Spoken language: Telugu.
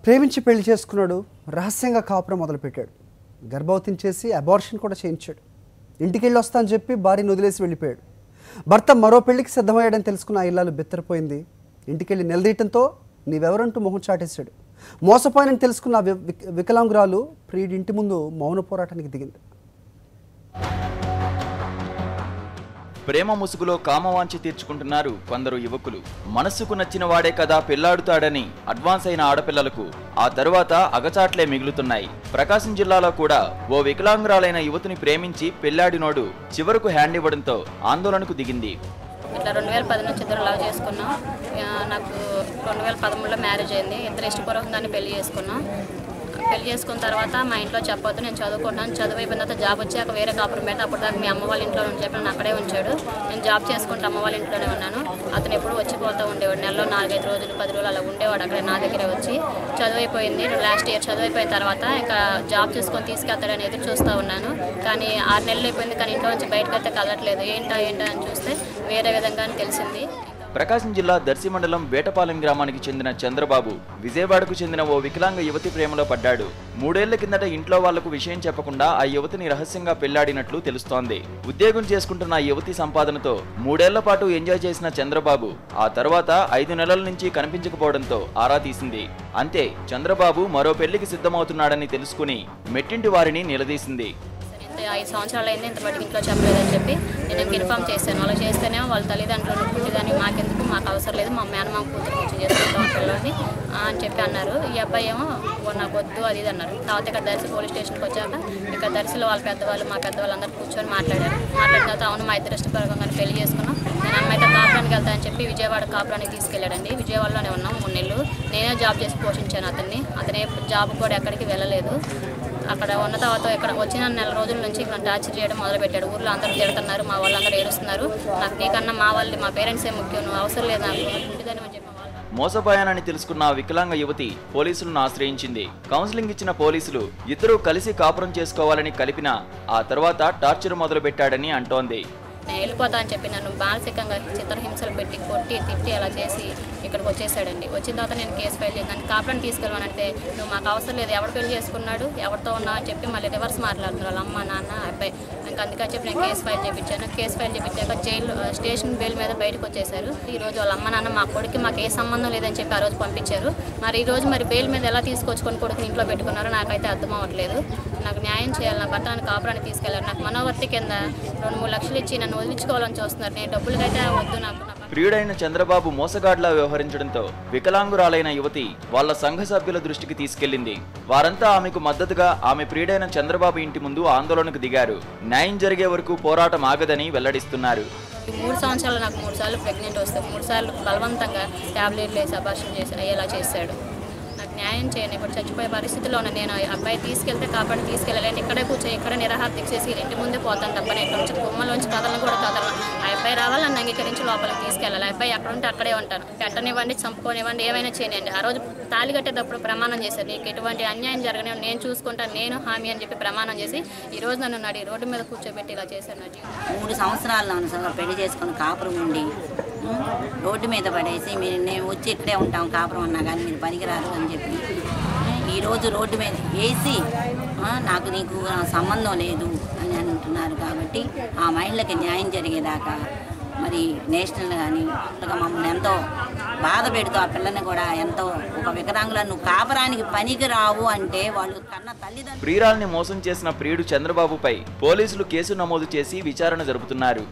ప్రేమించి పెళ్లి చేసుకున్నాడు, రహస్యంగా కాపురం మొదలుపెట్టాడు. గర్భవతిని చేసి అబార్షన్ కూడా చేయించాడు. ఇంటికి వెళ్ళి వస్తా అని చెప్పి భార్యను వదిలేసి వెళ్ళిపోయాడు. భర్త మరో పెళ్లికి సిద్ధమయ్యాడని తెలుసుకున్న ఆ ఇల్లాలు బెత్తరిపోయింది. ఇంటికెళ్ళి నిలదీయటంతో నీవెవరంటూ మొహం చాటేశాడు. మోసపోయానని తెలుసుకున్న వికలాంగురాలు ప్రియుడి ఇంటి ముందు మౌన పోరాటానికి దిగింది. ప్రేమ ముసుగులో కామవాంఛ తీర్చుకుంటున్నారు కొందరు యువకులు. మనస్సుకు నచ్చిన వాడే కదా పెళ్లాడుతాడని అడ్వాన్స్ అయిన ఆడపిల్లలకు ఆ తరువాత అగచాట్లే మిగులుతున్నాయి. ప్రకాశం జిల్లాలో కూడా ఓ వికలాంగురాలైన యువతిని ప్రేమించి పెళ్లాడినోడు చివరకు హ్యాండ్ ఇవ్వడంతో ఆందోళనకు దిగింది. ఇట్లా 2010 నుంచి ఇద్దరు లవ్ చేసుకున్నాం. నాకు 2013లో మ్యారేజ్ అయింది. ఇద్దరు ఇష్టపూర్వకంగా దాన్ని పెళ్లి చేసుకున్నాం. పెళ్లి చేసుకున్న తర్వాత మా ఇంట్లో చెప్పొద్దు, నేను చదువుకుంటాను, చదువు అయిపోయిన తర్వాత జాబ్ వచ్చాక వేరే కాపురం పెట్టి అప్పుడు దాకా మీ అమ్మ వాళ్ళ ఇంట్లో అని చెప్పి నన్ను అక్కడే ఉంచాడు. నేను జాబ్ చేసుకుంటే అమ్మ వాళ్ళ ఇంట్లోనే ఉన్నాను. అతను ఎప్పుడు వచ్చిపోతూ ఉండేవాడు. నెలలో 4-5 రోజులు 10 రోజులు అలా ఉండేవాడు అక్కడ నా దగ్గరే వచ్చి. చదువు అయిపోయింది, లాస్ట్ ఇయర్ చదువు అయిపోయిన తర్వాత ఇంకా జాబ్ చేసుకొని తీసుకెళ్తాడని ఎదురు చూస్తూ ఉన్నాను. కానీ 6 నెలలు అయిపోయింది, కానీ ఇంట్లో నుంచి బయటకు అయితే కదలట్లేదు. ఏంటా అని చూస్తే వేరే విధంగానే తెలిసింది. ప్రకాశం జిల్లా దర్శి మండలం వేటపాలెం గ్రామానికి చెందిన చంద్రబాబు విజయవాడకు చెందిన ఓ వికలాంగ యువతి ప్రేమలో పడ్డాడు. 3 ఏళ్ల కిందట ఇంట్లో వాళ్లకు విషయం చెప్పకుండా ఆ యువతిని రహస్యంగా పెళ్లాడినట్లు తెలుస్తోంది. ఉద్యోగం చేసుకుంటున్న ఆ యువతి సంపాదనతో 3 ఏళ్ల పాటు ఎంజాయ్ చేసిన చంద్రబాబు ఆ తర్వాత 5 నెలల నుంచి కనిపించకపోవడంతో ఆరా తీసింది. అంతే, చంద్రబాబు మరో పెళ్లికి సిద్ధమవుతున్నాడని తెలుసుకుని మెట్టింటి వారిని నిలదీసింది. 5 సంవత్సరాలు అయింది, ఇంతవరకు ఇంట్లో చెప్పలేదని చెప్పి నేను ఇన్ఫామ్ చేశాను. అలా చేస్తేనే వాళ్ళ తల్లిదండ్రులు పుట్టిదాన్ని మాకెందుకు, మాకు అవసరం లేదు, మా మేనమామ కూతురు నుంచి చేసుకుంటాం పిల్లల్ని అని చెప్పి అన్నారు. ఈ అబ్బాయి ఏమో నాకు వద్దు అది ఇది అన్నారు. తర్వాత ఇక్కడ దర్శి పోలీస్ స్టేషన్కి వచ్చాక ఇక్కడ దర్శిలో వాళ్ళ పెద్దవాళ్ళు మా పెద్దవాళ్ళు అందరూ కూర్చొని మాట్లాడారు. మాట్లాడిన తర్వాత అవును మా ఇద్దరు ఇష్టపూర్వకంగానే పెళ్లి చేసుకున్నాం, నేను అమ్మాయితో కాపురానికి వెళ్తానని చెప్పి విజయవాడ కాపురానికి తీసుకెళ్ళాడండి. విజయవాడలోనే ఉన్నాం 3 నెలలు. నేనే జాబ్ చేసి పోషించాను అతన్ని. అతనే జాబ్ కూడా ఎక్కడికి వెళ్ళలేదు. అక్కడ ఉన్న తర్వాత ఇక్కడ వచ్చిన నెల రోజుల నుంచి ఇక్కడ టార్చర్ చేయడం మొదలుపెట్టాడు. ఊర్లో అందరూ తిడుతున్నారు, మా వాళ్ళందరూ ఏడుస్తున్నారు. నాకు నీకన్నా మా పేరెంట్సే ముఖ్యం, నువ్వు అవసరం లేదు నాకు ఉంటుందని చెప్పి మోసపోయానని తెలుసుకున్న వికలాంగ యువతి పోలీసులను ఆశ్రయించింది. కౌన్సిలింగ్ ఇచ్చిన పోలీసులు ఇద్దరూ కలిసి కాపురం చేసుకోవాలని కలిపినా ఆ తర్వాత టార్చర్ మొదలుపెట్టాడని అంటోంది. నేను వెళ్ళిపోతా అని చెప్పి నన్ను మానసికంగా చిత్రహింసలు పెట్టి కొట్టి తిట్టి అలా చేసి ఇక్కడికి వచ్చేసాడండి. వచ్చిన తర్వాత నేను కేసు ఫైల్ చేసి నన్ను కాపురాన్ని తీసుకెళ్ళమనంటే నువ్వు మాకు అవసరం లేదు, ఎవరు పెళ్లి చేసుకున్నాడు, ఎవరితో ఉన్నావు అని చెప్పి మళ్ళీ రివర్స్ మాట్లాడుతున్నారు అమ్మ నాన్న అబ్బాయి. ఇంకా అందుకని చెప్పి నేను కేసు ఫైల్ చేయించాను. కేసు ఫైల్ చేయించాక స్టేషన్ బెయిల్ మీద బయటకు వచ్చేసారు. ఈ రోజు వాళ్ళ అమ్మ నాన్న మా కొడుకు మాకు ఏ సంబంధం లేదని చెప్పి ఆ రోజు పంపించారు. మరి ఈ రోజు మరి బెయిల్ మీద ఎలా తీసుకొచ్చుకొని కొడుకుని ఇంట్లో పెట్టుకున్నారో నాకైతే అర్థం అవ్వట్లేదు. నాకు న్యాయం చేయాలి, నా భర్తను కాపురాన్ని తీసుకెళ్లారు. నాకు మనోవర్తి కింద 2-3 లక్షలు ఇచ్చి నన్ను వదిలించుకోవాలని చూస్తున్నారు. నేను డబ్బులకైతే వద్దు. నాకు ప్రియుడైన చంద్రబాబు మోసగాడ్లా వ్యవహరించడంతో వికలాంగురాలైన యువతి వాళ్ళ సంఘ సభ్యుల దృష్టికి తీసుకెళ్లింది. వారంతా ఆమెకు మద్దతుగా ఆమె ప్రియుడైన చంద్రబాబు ఇంటి ముందు ఆందోళనకు దిగారు. న్యాయం జరిగే వరకు పోరాటం ఆగదని వెల్లడిస్తున్నారు. 3 సంవత్సరాలు నాకు 3 సార్లు ప్రెగ్నెంట్ వస్తే 3 సార్లు బలవంతంగా ట్యాబ్లెట్లు వేసి అబార్షన్ చేసి అయ్యేలా చేశాడు. నాకు న్యాయం చేయను. ఇప్పుడు చచ్చిపోయే పరిస్థితిలో ఉన్న నేను అబ్బాయి తీసుకెళ్తే కాపాడి తీసుకెళ్ళాలంటే ఇక్కడే కూర్చొని ఇక్కడ నిరాహార దీక్ష చేసి ఇంటి ముందే పోతాను తప్ప నేను నుంచి గుమ్మలోంచి కథలను కూడా కదలను. ఆ అబ్బాయి రావాలి, నన్ను అంగీకరించి లోపలికి తీసుకెళ్ళాలి. అబ్బాయి అక్కడ ఉంటే అక్కడే ఉంటాను. పెట్టనివ్వండి, చంపుకోనివ్వండి, ఏమైనా చేయనివ్వండి. ఆ రోజు తాళి కట్టేటప్పుడు ప్రమాణం చేశారు, నీకు ఎటువంటి అన్యాయం జరగని నేను చూసుకుంటాను, నేను హామీ అని చెప్పి ప్రమాణం చేసి ఈ రోజు నన్ను నడి రోడ్డు మీద కూర్చోబెట్టి ఇలా చేశాను. నా జీవితం 3 సంవత్సరాలు పెళ్లి చేసుకుని కాపురం ఉండి రోడ్డు మీద పడేసి మేము వచ్చి ఇక్కడే ఉంటాం కాపురం అన్నా కానీ మీరు పనికిరారు అని చెప్పి ఈరోజు రోడ్డు మీద వేసి నాకు నీకు సంబంధం లేదు అని అంటున్నారు. కాబట్టి ఆ మహిళలకి న్యాయం జరిగేదాకా మరి నేషనల్ కానీ మమ్మల్ని ఎంతో బాధ పెడుతూ ఆ పిల్లని కూడా ఎంతో ఒక వికలాంగులను నువ్వు కాపురానికి పనికి రావు అంటే వాళ్ళు కన్న తల్లిదండ్రులు. ప్రియురాల్ని మోసం చేసిన ప్రియుడు చంద్రబాబుపై పోలీసులు కేసు నమోదు చేసి విచారణ జరుపుతున్నారు.